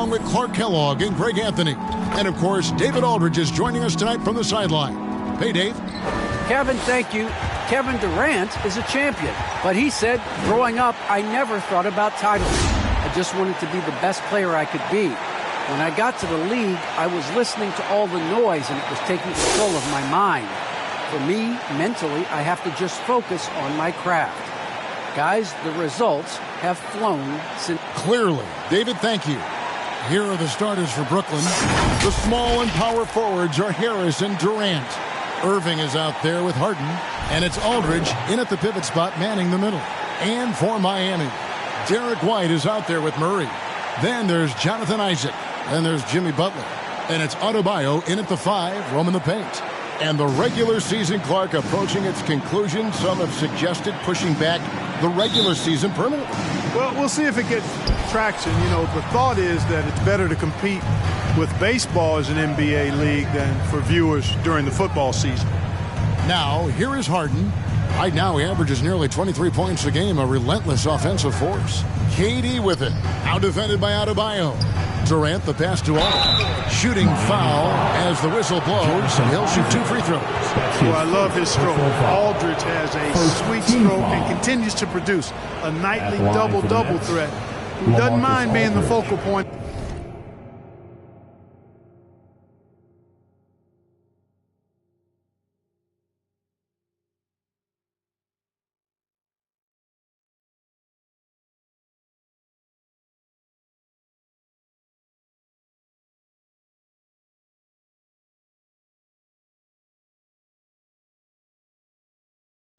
Along with Clark Kellogg and Greg Anthony. And, of course, David Aldridge is joining us tonight from the sideline. Hey, Dave. Kevin, thank you. Kevin Durant is a champion, but he said, growing up, I never thought about titles. I just wanted to be the best player I could be. When I got to the league, I was listening to all the noise, and it was taking control of my mind. For me, mentally, I have to just focus on my craft. Guys, the results have flown since. Clearly. David, thank you. Here are the starters for Brooklyn. The small and power forwards are Harris and Durant. Irving is out there with Harden. And it's Aldridge in at the pivot spot, manning the middle. And for Miami, Derek White is out there with Murray. Then there's Jonathan Isaac. Then there's Jimmy Butler. And it's Adebayo in at the 5, roaming the paint. And the regular season, Clark, approaching its conclusion. Some have suggested pushing back the regular season permanently. Well, we'll see if it gets traction. You know, the thought is that it's better to compete with baseball as an NBA league than for viewers during the football season. Now, here is Harden. Right now, he averages nearly 23 points a game, a relentless offensive force. KD with it. Out defended by Adebayo. Durant, the pass to Aldridge. Shooting foul as the whistle blows, and he'll shoot 2 free throws. Well, I love his stroke. Aldridge has a sweet stroke and continues to produce a nightly double-double threat. Who doesn't mind being the focal point.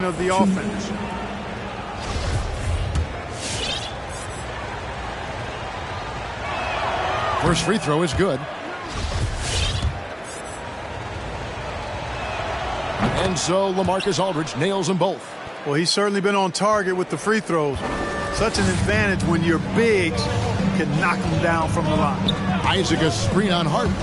Of the offense. First free throw is good. And so LaMarcus Aldridge nails them both. Well, he's certainly been on target with the free throws. Such an advantage when your bigs can knock them down from the line. Isaac a screen on Harden.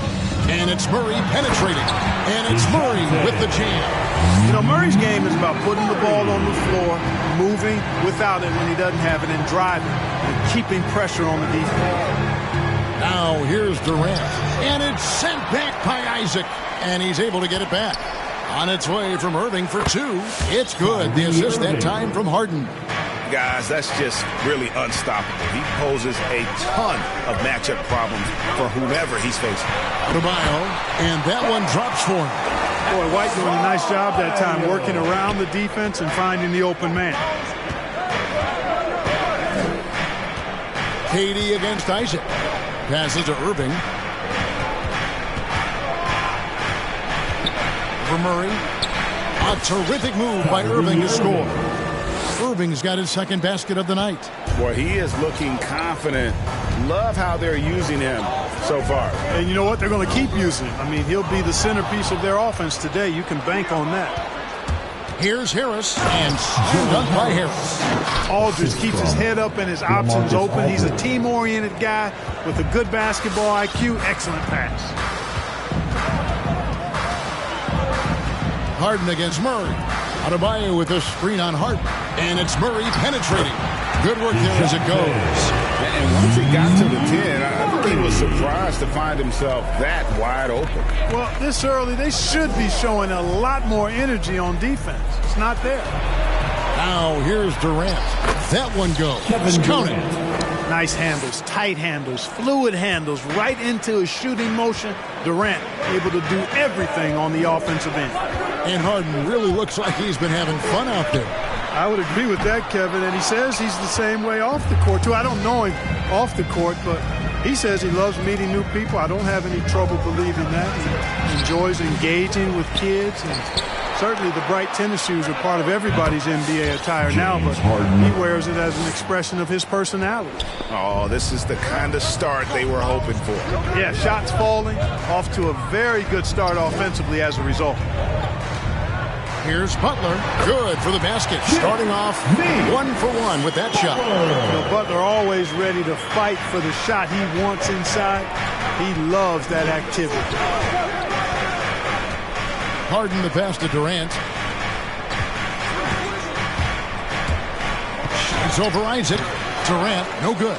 And it's Murray penetrating. And it's Murray with the jam. You know, Murray's game is about putting the ball on the floor, moving without it when he doesn't have it, and driving and keeping pressure on the defense. Now here's Durant. And it's sent back by Isaac. And he's able to get it back. On its way from Irving for 2. It's good. The assist that time from Harden. Guys, that's just really unstoppable. He poses a ton of matchup problems for whomever he's facing. Adebayo, and that one drops for him. Boy, White doing a nice job that time working around the defense and finding the open man. KD against Isaac. Passes to Irving. For Murray. A terrific move by Irving to score. Irving's got his second basket of the night. Boy, he is looking confident. Love how they're using him so far. And you know what? They're going to keep using him. I mean, he'll be the centerpiece of their offense today. You can bank on that. Here's Harris, and slammed up by Harris. Aldridge keeps his head up and his options open. He's a team-oriented guy with a good basketball IQ. Excellent pass. Harden against Murray. Adebayo with a screen on Harden. And it's Murray penetrating. Good work there as it goes. And once he got to the 10, I think he was surprised to find himself that wide open. Well, this early, they should be showing a lot more energy on defense. It's not there. Now here's Durant. That one goes. Count it. Nice handles, tight handles, fluid handles, right into his shooting motion. Durant able to do everything on the offensive end. And Harden really looks like he's been having fun out there. I would agree with that, Kevin. And he says he's the same way off the court, too. I don't know him off the court, but he says he loves meeting new people. I don't have any trouble believing that. He enjoys engaging with kids. And certainly the bright tennis shoes are part of everybody's NBA attire now, but he wears it as an expression of his personality. Oh, this is the kind of start they were hoping for. Yeah, shots falling, off to a very good start offensively as a result. Here's Butler. Good for the basket. Starting off 1 for 1 with that shot. You know, Butler always ready to fight for the shot he wants inside. He loves that activity. Harden the pass to Durant. Shoots over Isaac. Durant, no good.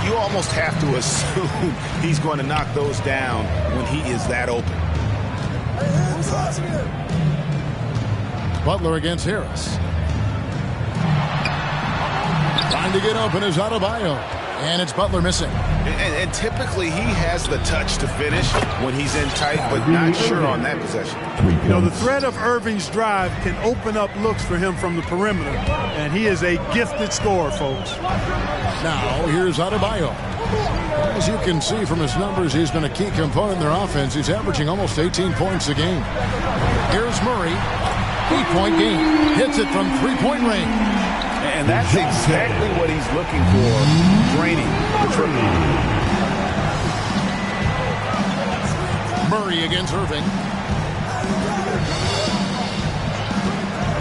You almost have to assume he's going to knock those down when he is that open. Butler against Harris. Trying to get open is Adebayo. And it's Butler missing. And typically he has the touch to finish when he's in tight, but not sure on that possession. You know, the threat of Irving's drive can open up looks for him from the perimeter. And he is a gifted scorer, folks. Now, here's Adebayo. As you can see from his numbers, he's been a key component in their offense. He's averaging almost 18 points a game. Here's Murray. 8-point game. Hits it from three-point range. And that's exactly what he's looking for, draining the triple. Murray against Irving.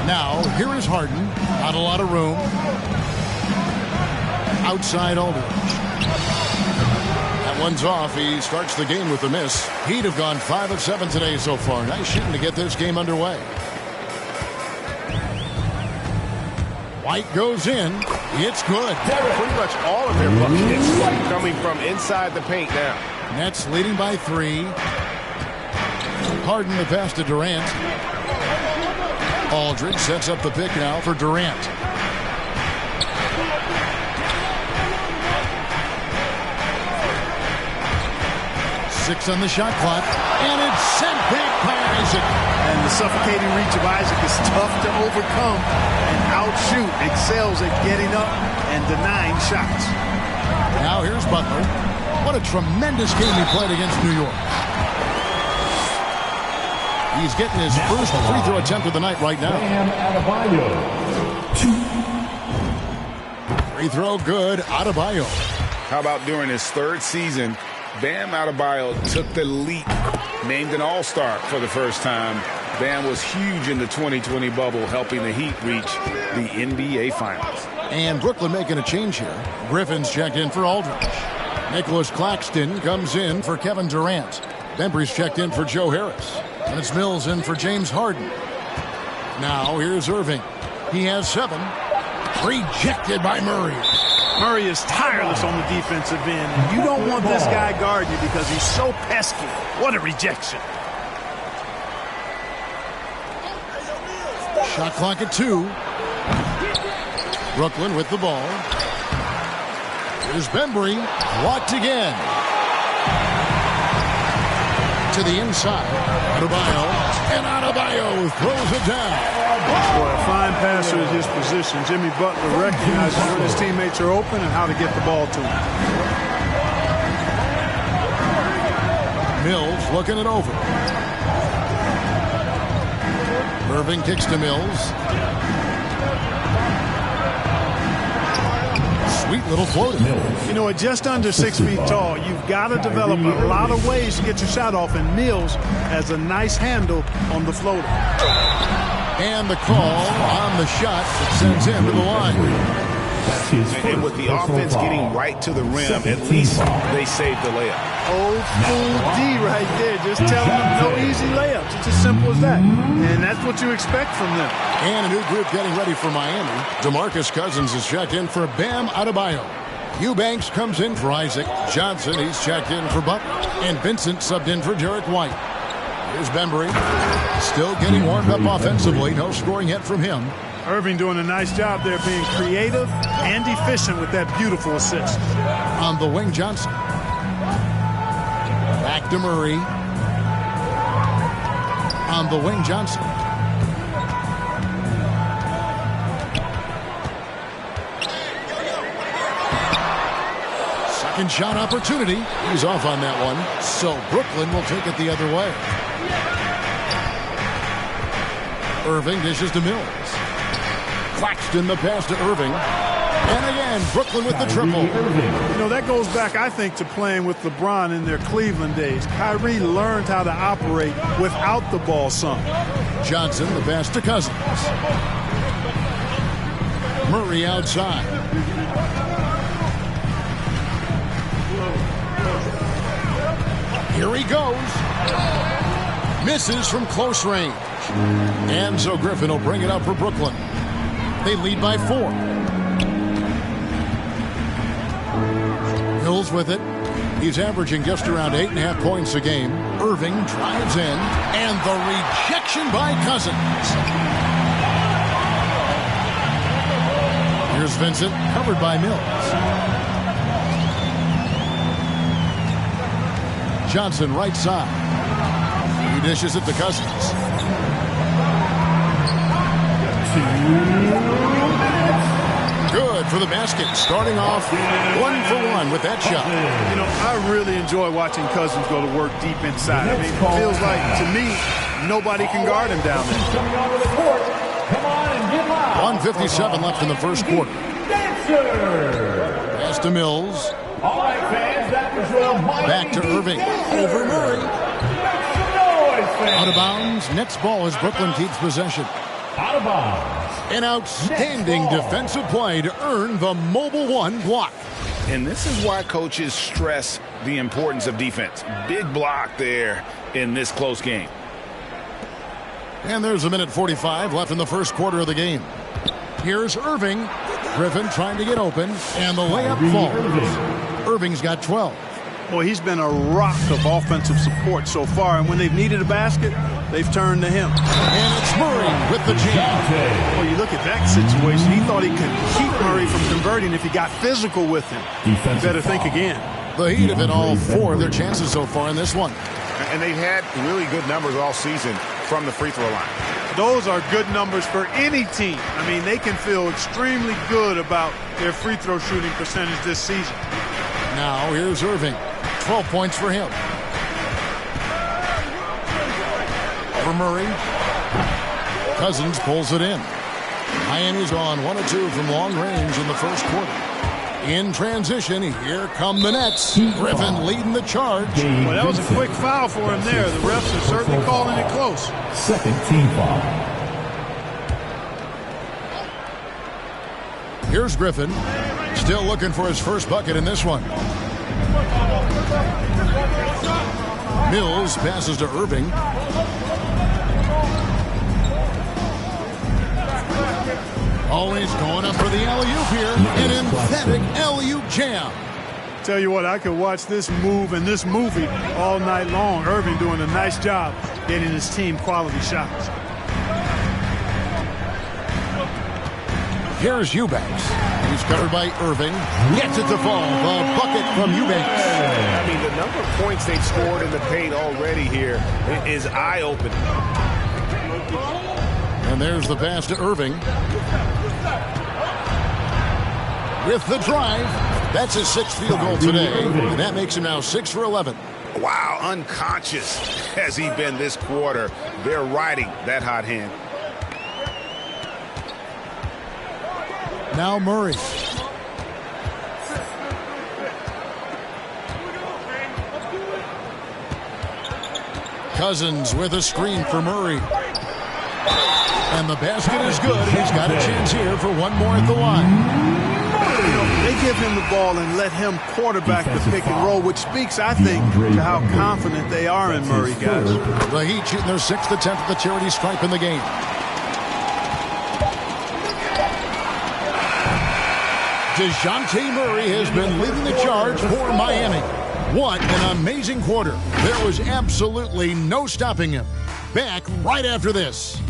Now, here is Harden. Not a lot of room. Outside Aldridge. That one's off. He starts the game with a miss. He'd have gone 5 of 7 today so far. Nice shooting to get this game underway. White goes in. It's good. Pretty much all of their buckets coming from inside the paint now. Nets leading by 3. Harden the pass to Durant. Aldridge sets up the pick now for Durant. Six on the shot clock. And it's sent big by Isaac. And the suffocating reach of Isaac is tough to overcome. And outshoot excels at getting up and denying shots. Now here's Butler. What a tremendous game he played against New York. He's getting his first free throw attempt of the night right now. Free throw good. Adebayo. How about during his third season, Bam Adebayo took the leap, named an All-Star for the first time. Bam was huge in the 2020 bubble, helping the Heat reach the NBA Finals. And Brooklyn making a change here. Griffin's checked in for Aldridge. Nicholas Claxton comes in for Kevin Durant. Bembry's checked in for Joe Harris. And it's Mills in for James Harden. Now here's Irving. He has 7. Rejected by Murray. Murray is tireless on the defensive end. And you don't want this guy guarding you because he's so pesky. What a rejection. Shot clock at 2. Brooklyn with the ball. Here's Bembry. Blocked again. To the inside. Adebayo. And Adebayo throws it down. Boy, a fine passer at his position. Jimmy Butler recognizes when his teammates are open and how to get the ball to him. Mills looking it over. Irving kicks to Mills. Sweet little floater. You know, at just under 6 feet tall, you've got to develop a lot of ways to get your shot off, and Mills has a nice handle on the floater. And the call on the shot that sends him to the line. And with the offense getting right to the rim, at least they saved the layup. Old school D right there, just telling them no easy layups. It's as simple as that. And that's what you expect from them. And a new group getting ready for Miami. DeMarcus Cousins is checked in for Bam Adebayo. Eubanks comes in for Isaac. Johnson, he's checked in for Butler. And Vincent subbed in for Derek White. Here's Bembry. Still getting warmed up offensively. No scoring yet from him. Irving doing a nice job there being creative and efficient with that beautiful assist. On the wing, Johnson. Back to Murray. On the wing, Johnson. Second shot opportunity. He's off on that one. So Brooklyn will take it the other way. Irving dishes to Mills. Claxton the pass to Irving. And again, Brooklyn with the triple. You know, that goes back, I think, to playing with LeBron in their Cleveland days. Kyrie learned how to operate without the ball some. Johnson the pass to Cousins. Murray outside. Here he goes. Misses from close range. And so Griffin will bring it up for Brooklyn. They lead by 4. Mills with it. He's averaging just around 8.5 points a game. Irving drives in, and the rejection by Cousins. Here's Vincent, covered by Mills. Johnson right side. He dishes it to Cousins. Good for the basket, starting off 1-for-1 with that shot. You know, I really enjoy watching Cousins go to work deep inside. I mean, it feels like, to me, nobody can guard him down there. 1:57 left in the first quarter. Pass to Mills. Back to Irving. Over Murray. Out of bounds. Next ball as Brooklyn keeps possession. Out of bounds. An outstanding defensive play to earn the mobile one block. And this is why coaches stress the importance of defense. Big block there in this close game. And there's a minute 45 left in the first quarter of the game. Here's Irving. Griffin trying to get open, and the layup falls. Irving's got 12. Boy, he's been a rock of offensive support so far, and when they've needed a basket, they've turned to him. And it's Murray with the jam. Well, you look at that situation. He thought he could keep Murray from converting if he got physical with him. You better think again. The Heat have hit all 4 of their chances so far in this one. And they've had really good numbers all season from the free throw line. Those are good numbers for any team. I mean, they can feel extremely good about their free throw shooting percentage this season. Now here's Irving. 12 points for him. For Murray. Cousins pulls it in. Miami's on 1 of 2 from long range in the first quarter. In transition, here come the Nets. Griffin leading the charge. Well, that was a quick foul for him there. The refs are certainly calling it close. Second team foul. Here's Griffin. Still looking for his first bucket in this one. Mills passes to Irving. Always going up for the alley-oop here. An emphatic alley-oop jam. Tell you what, I could watch this move and this movie all night long. Irving doing a nice job getting his team quality shots. Here's Eubanks. He's covered by Irving. Gets it to fall. The bucket from Eubanks. I mean, the number of points they've scored in the paint already here is eye-opening. And there's the pass to Irving. With the drive. That's his 6th field goal today. And that makes him now 6 for 11. Wow, unconscious has he been this quarter. They're riding that hot hand. Now Murray. Cousins with a screen for Murray. And the basket is good. He's got a chance here for one more at the line. You know, they give him the ball and let him quarterback the pick and roll, which speaks, I think, to how confident they are in Murray, guys. The Heat shooting their 6th attempt at the charity stripe in the game. DeJounte Murray has been leading the charge for Miami. What an amazing quarter. There was absolutely no stopping him. Back right after this.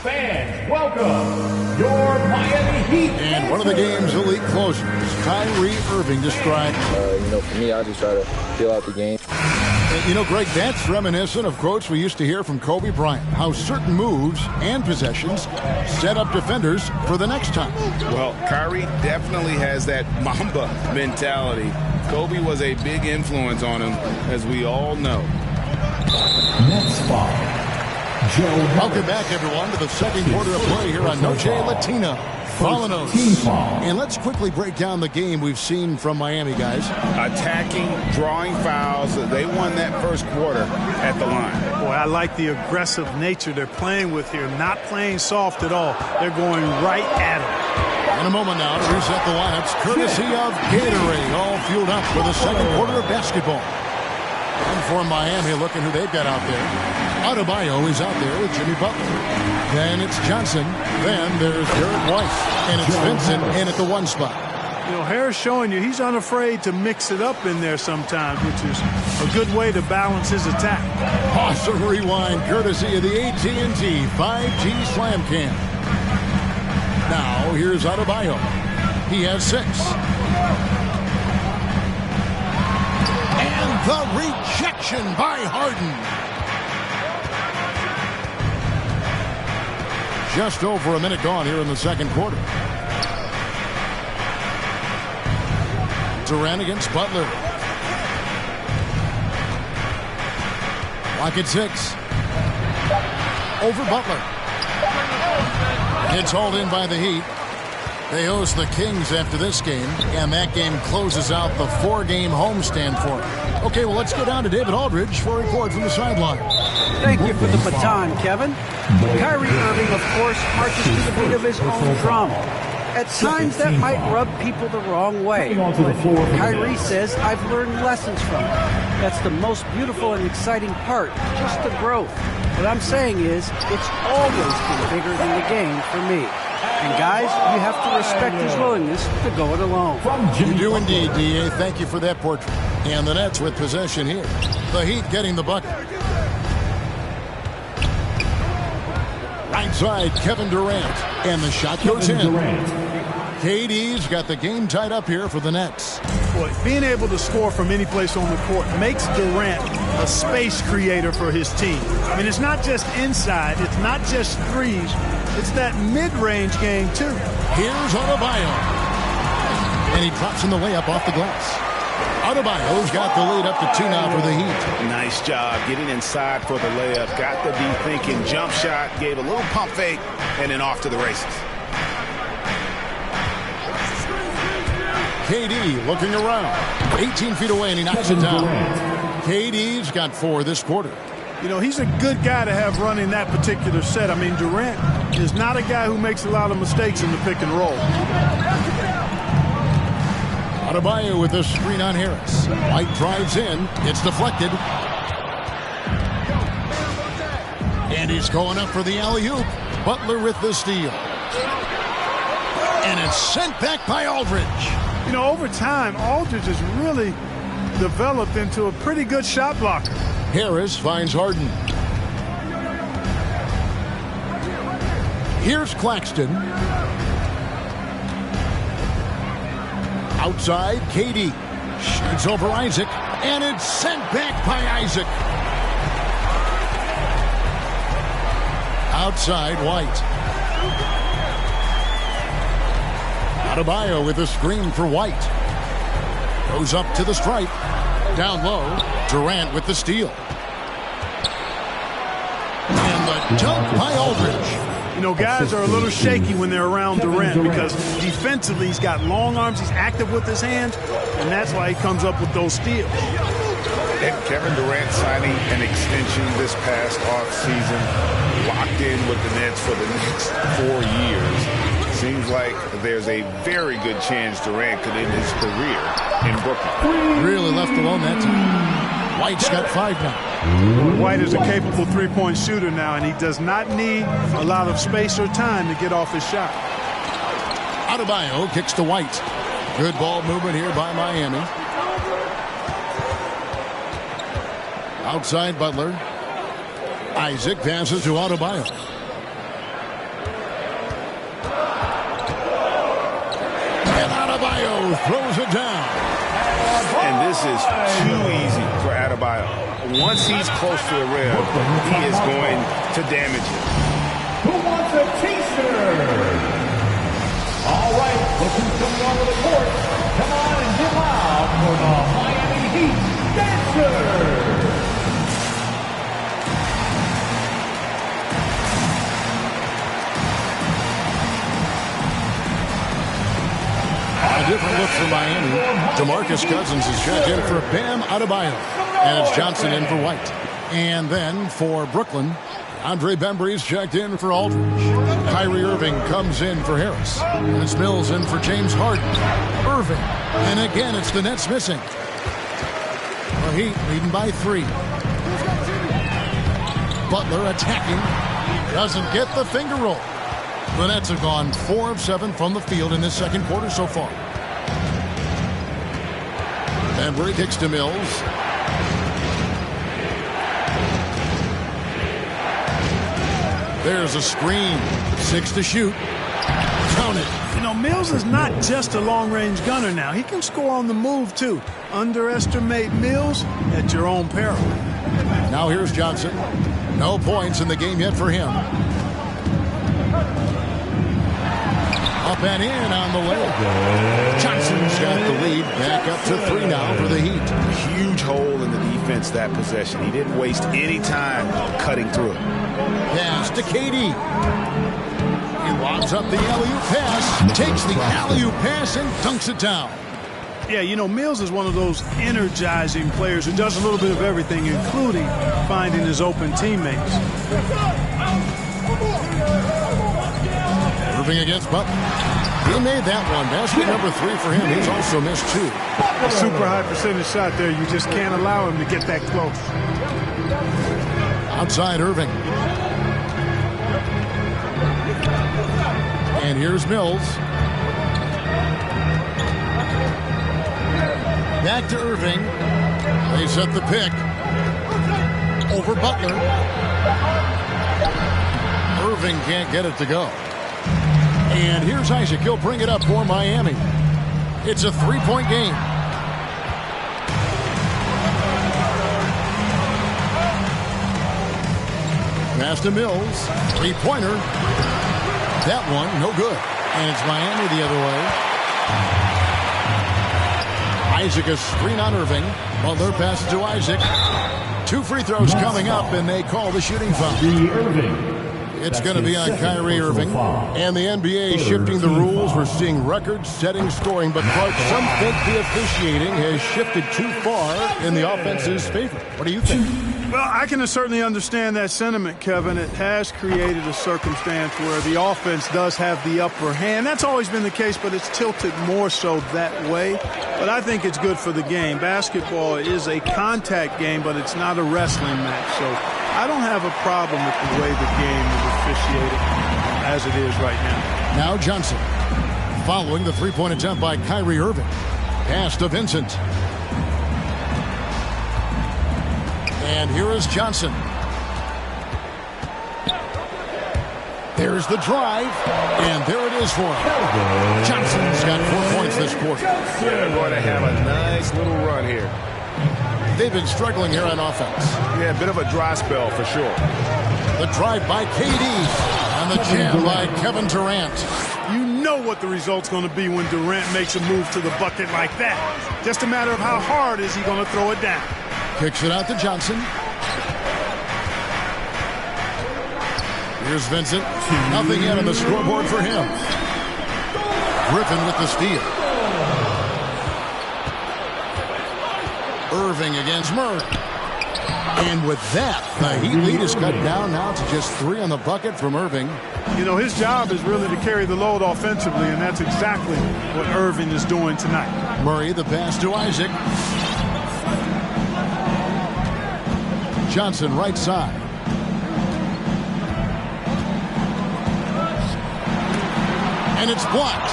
Fans, welcome your Miami Heat. And one of the game's elite closers, Kyrie Irving, described. For me, I just try to feel out the game. You know, Greg, that's reminiscent of quotes we used to hear from Kobe Bryant, how certain moves and possessions set up defenders for the next time. Well, Kyrie definitely has that Mamba mentality. Kobe was a big influence on him, as we all know. Next foul. Welcome back, everyone, to the second quarter of play here on Noche Latina. Falanos. And let's quickly break down the game we've seen from Miami, guys. Attacking, drawing fouls. They won that first quarter at the line. Boy, I like the aggressive nature they're playing with here. Not playing soft at all. They're going right at it. In a moment now to reset the lineups, courtesy of Gatorade, all fueled up for the second quarter of basketball. And for Miami, looking who they've got out there. Adebayo is out there with Jimmy Butler. Then it's Johnson. Then there's Derek White. And it's Vincent in at the 1 spot. You know, Harris showing you he's unafraid to mix it up in there sometimes, which is a good way to balance his attack. Awesome rewind, courtesy of the AT&T 5G Slam Cam. Now, here's Adebayo. He has 6. And the rejection by Harden. Just over a minute gone here in the second quarter. Durant against Butler. Clock at 6. Over Butler. It's hauled in by the Heat. They host the Kings after this game, and that game closes out the 4-game homestand for them. Okay, well, let's go down to David Aldridge for a report from the sideline. Thank you for the baton, Kevin. Kyrie Irving, of course, marches to the beat of his own drum. At times, that might rub people the wrong way. But Kyrie says, I've learned lessons from it. That's the most beautiful and exciting part, just the growth. What I'm saying is, it's always been bigger than the game for me. And guys, you have to respect his willingness to go it alone. You do indeed, D.A. Thank you for that portrait. And the Nets with possession here. The Heat getting the bucket. Right side, Kevin Durant. And the shot goes in. KD's got the game tied up here for the Nets. Boy, being able to score from any place on the court makes Durant a space creator for his team. I mean, it's not just inside. It's not just threes. It's that mid-range game, too. Here's Adebayo. And he drops in the layup off the glass. Adebayo's got the lead up to 2 now for the Heat. Nice job getting inside for the layup. Got the deep-thinking jump shot, gave a little pump fake, and then off to the races. KD looking around. 18 feet away, and he knocks it down. KD's got 4 this quarter. You know, he's a good guy to have running that particular set. I mean, Durant is not a guy who makes a lot of mistakes in the pick and roll. Adebayo with a screen on Harris. White drives in. It's deflected. And he's going up for the alley-oop. Butler with the steal. And it's sent back by Aldridge. You know, over time, Aldridge has really developed into a pretty good shot blocker. Harris finds Harden. Here's Claxton. Outside, KD. Shoots over Isaac. And it's sent back by Isaac. Outside, White. Adebayo with a screen for White. Goes up to the stripe. Down low, Durant with the steal. And the dunk by Aldridge. You know, guys are a little shaky when they're around Durant because defensively he's got long arms, he's active with his hands, and that's why he comes up with those steals. And Kevin Durant signing an extension this past offseason, locked in with the Nets for the next 4 years. Seems like there's a very good chance Durant could end his career in Brooklyn. Really left alone that time. White's got 5 now. White is a capable three-point shooter now, and he does not need a lot of space or time to get off his shot. Adebayo kicks to White. Good ball movement here by Miami. Outside Butler. Isaac passes to Adebayo. And Adebayo throws it down. And this is too easy for Adebayo. Once he's close to the rim, he is going to damage it. Who wants a t-shirt? All right, look who's coming onto the court. Come on and get loud for the Miami Heat Dancers. A different look for Miami. DeMarcus Cousins is checked in for Bam Adebayo. And it's Johnson in for White. And then for Brooklyn, Andre Bembry's checked in for Aldridge. Kyrie Irving comes in for Harris. And it's Mills in for James Harden. Irving. And again, it's the Nets missing. Well, Heat leading by 3. Butler attacking. Doesn't get the finger roll. The Nets have gone 4 of 7 from the field in this second quarter so far. Bembry kicks to Mills. There's a screen. 6 to shoot. Count it. You know, Mills is not just a long-range gunner now. He can score on the move, too. Underestimate Mills at your own peril. Now here's Johnson. No points in the game yet for him. Up and in on the layup. Johnson's got the lead. Back up to 3 now for the Heat. Huge hole in the defense that possession. He didn't waste any time cutting through it. Pass to KD. He lobs up the alley-oop pass. Takes the alley-oop pass and dunks it down. Yeah, you know, Mills is one of those energizing players who does a little bit of everything, including finding his open teammates. Irving against Butler. He made that one. Basket number 3 for him. He's also missed 2. A super high percentage shot there. You just can't allow him to get that close. Outside Irving. And here's Mills. Back to Irving. They set the pick. Over Butler. Irving can't get it to go. And here's Isaac. He'll bring it up for Miami. It's a 3-point game. Pass to Mills. 3-pointer. That one, no good. And it's Miami the other way. Isaac a screen on Irving. Butler passes to Isaac. 2 free throws coming up, and they call the shooting foul. It's going to be on Kyrie Irving. And the NBA shifting the rules. We're seeing record-setting scoring. But, Clark, some think the officiating has shifted too far in the offense's favor. What do you think? Well, I can certainly understand that sentiment, Kevin. It has created a circumstance where the offense does have the upper hand. That's always been the case, but it's tilted more so that way. But I think it's good for the game. Basketball is a contact game, but it's not a wrestling match. So I don't have a problem with the way the game is officiated as it is right now. Now Johnson following the 3-point attempt by Kyrie Irving. Pass to Vincent. And here is Johnson. There's the drive, and there it is for him. Johnson's got 4 points this quarter. They're going to have a nice little run here. They've been struggling here on offense. Yeah, a bit of a dry spell for sure. The drive by KD, and the jam by Kevin Durant. You know what the result's going to be when Durant makes a move to the bucket like that. Just a matter of how hard is he going to throw it down. Kicks it out to Johnson. Here's Vincent. Nothing yet on the scoreboard for him. Griffin with the steal. Irving against Murray. And with that, the Heat lead is cut down now to just 3 on the bucket from Irving. You know, his job is really to carry the load offensively, and that's exactly what Irving is doing tonight. Murray, the pass to Isaac. Johnson right side. And it's blocked.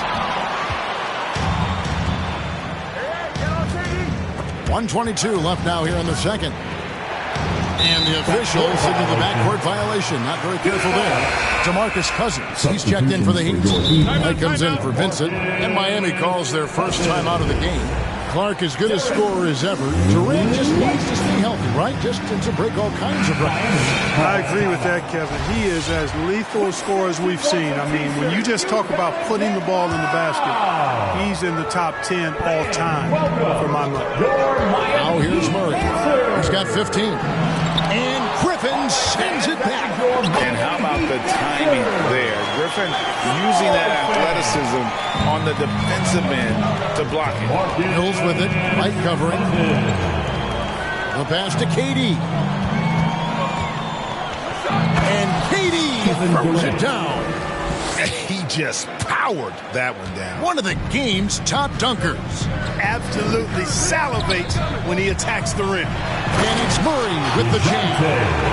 1:22 left now here in the second. And the official signaled the backcourt violation. Not very careful there. DeMarcus Cousins. He's checked in for the Heat. That comes in for Vincent. And Miami calls their first time out of the game. Clark, as good a scorer as ever. Durant just needs to stay healthy, right? Just to break all kinds of records. I agree with that, Kevin. He is as lethal a scorer as we've seen. I mean, when you just talk about putting the ball in the basket, he's in the top 10 all time for my money. Now here's Murray. He's got 15. And Griffin sends it back. And how about the timing there? Griffin using that athleticism on the defensive end to block it. Mills with it, light covering. The pass to KD. And KD throws it down. He just powered that one down. One of the game's top dunkers. Absolutely salivates when he attacks the rim. And it's Murray with the jam.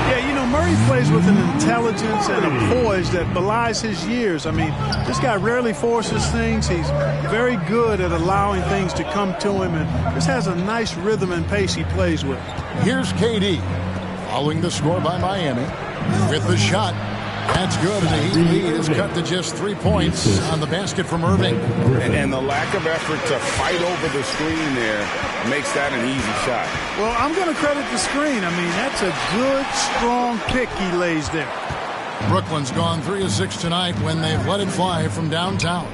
Yeah, you know, Murray plays with an intelligence and a poise that belies his years. I mean, this guy rarely forces things. He's very good at allowing things to come to him, and just has a nice rhythm and pace he plays with. Here's KD, following the score by Miami, with the shot. That's good, and the Heat lead is cut to just 3 points on the basket from Irving. And the lack of effort to fight over the screen there makes that an easy shot. Well, I'm going to credit the screen. I mean, that's a good, strong pick he lays there. Brooklyn's gone 3 of 6 tonight when they've let it fly from downtown.